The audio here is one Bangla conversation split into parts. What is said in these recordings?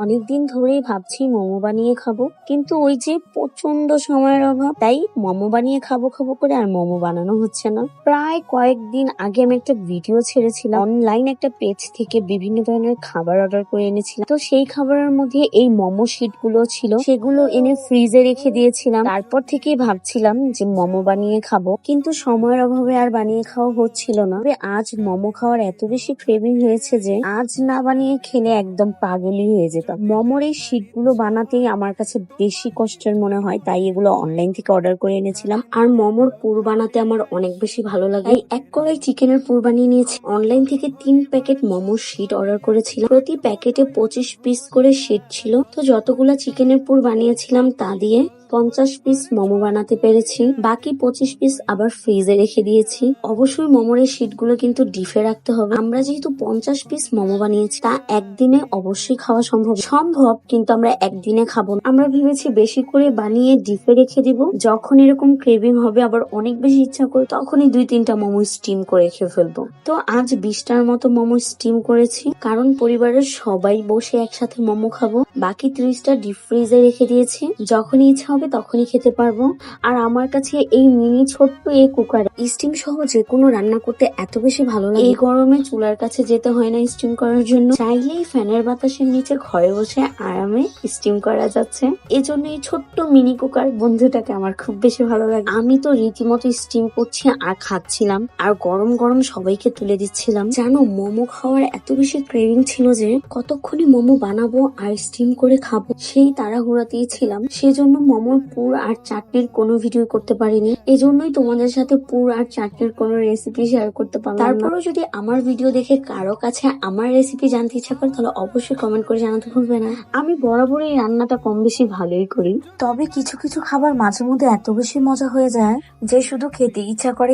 অনেকদিন ধরেই ভাবছি মোমো বানিয়ে খাবো, কিন্তু ওই যে প্রচন্ড সময়ের অভাব, তাই মোমো বানিয়ে খাবো খাবো করে আর মোমো বানানো হচ্ছে না। প্রায় কয়েকদিন আগে আমি একটা ভিডিও ছেড়েছিলাম, অনলাইন একটা পেজ থেকে বিভিন্ন ধরনের খাবার অর্ডার করে এনেছিলাম। তো সেই খাবারের মধ্যে এই মোমো শিট গুলো ছিল, সেগুলো এনে ফ্রিজে রেখে দিয়েছিলাম। তারপর থেকেই ভাবছিলাম যে মোমো বানিয়ে খাবো, কিন্তু সময়ের অভাবে আর বানিয়ে খাওয়া হচ্ছিল না। তবে আজ মোমো খাওয়ার এত বেশি ক্রেভিং হয়েছে যে আজ না বানিয়ে খেলে একদম পাগলই হয়ে যেতাম। মোমোর এই শিট গুলো বানাতেই আমার কাছে বেশি কষ্টের মনে হয়, তাই এগুলো অনলাইন থেকে অর্ডার করে এনেছিলাম। আর মোমোর পুর বানাতে আমার অনেক বেশি ভালো লাগে, এক কড়াই চিকেনের পুর বানিয়ে নিয়েছি। অনলাইন থেকে 3 প্যাকেট মোমোর শিট অর্ডার করেছিলাম, প্রতি প্যাকেটে 25 পিস করে শিট ছিল। তো যতগুলা চিকেনের পুর বানিয়েছিলাম তা দিয়ে 50 পিস মোমো বানাতে পেরেছি, বাকি 25 পিস আবার ফ্রিজে রেখে দিয়েছি। অবশ্যই মোমোর এই শিট গুলো কিন্তু ডিপে রাখতে হবে। আমরা যেহেতু 50 পিস মোমো বানিয়েছি, তা একদিনে অবশ্যই খাওয়া সম্ভব, কিন্তু আমরা একদিনে খাবো না। আমরা ভেবেছি বেশি করে বানিয়ে ডিপে রেখে দিব, যখন এরকম ক্রেভিং হবে আবার অনেক বেশি ইচ্ছা করে তখনই 2-3টা মোমো স্টিম করে খেয়ে ফেলবো। তো আজ 20টার মতো মোমো স্টিম করেছি, কারণ পরিবারের সবাই বসে একসাথে মোমো খাবো। বাকি 30টা ডিপ ফ্রিজে রেখে দিয়েছি, যখনই ইচ্ছা হবে তখনই খেতে পারবো। আর আমার কাছে এই মিনি ছোট্ট এই কুকার স্টিম সহ যে কোনো রান্না করতে এত বেশি ভালো লাগে। এই গরমে চুলার কাছে যেতে হয় না স্টিম করার জন্য, চাইলেই ফ্যানের বাতাসের নিচে ঘরে বসে আরামে স্টিম করা যাচ্ছে। এজন্য এই ছোট্ট মিনি কুকার বন্ধুটাকে আমার খুব বেশি ভালো লাগে। আমি তো রীতিমতো স্টিম করছি আর খাচ্ছিলাম, আর গরম গরম সবাইকে তুলে দিচ্ছিলাম। জানো, মোমো খাওয়ার এত বেশি ক্রেভিং ছিল যে কতক্ষণে মোমো বানাবো আর স্টিম করে খাবো সেই তাড়াহুড়াতেই ছিলাম। সেজন্য মোমোর পুর আর চাটনির কোনো ভিডিও করতে পারিনি, এজন্যই তোমাদের সাথে পুর আর চাটনির কোনো রেসিপি শেয়ার করতে পারলাম না। তারপরেও যদি আমার ভিডিও দেখে কারো কাছে আমার রেসিপি জানতে ইচ্ছা করে, তাহলে অবশ্যই কমেন্ট করে জানাতে ভুলবে না। আমি বরাবরই রান্নাটা কম বেশি ভালোই করি, তবে কিছু কিছু খাবার মাঝে মধ্যে এত বেশি মজা হয়ে যায় যে শুধু খেতে ইচ্ছা করে।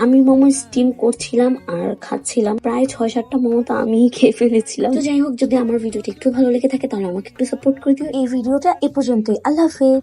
আমি মোমো স্টিম করছিলাম আর খাচ্ছিলাম, প্রায় 6-7টা মোমো তো আমিই খেয়ে ফেলেছিলাম। তো যাই হোক, যদি আমার ভিডিওটা একটু ভালো লেগে থাকে তাহলে আমাকে একটু সাপোর্ট করে দিও। এই ভিডিওটা এ পর্যন্তই, আল্লাহ হাফেজ।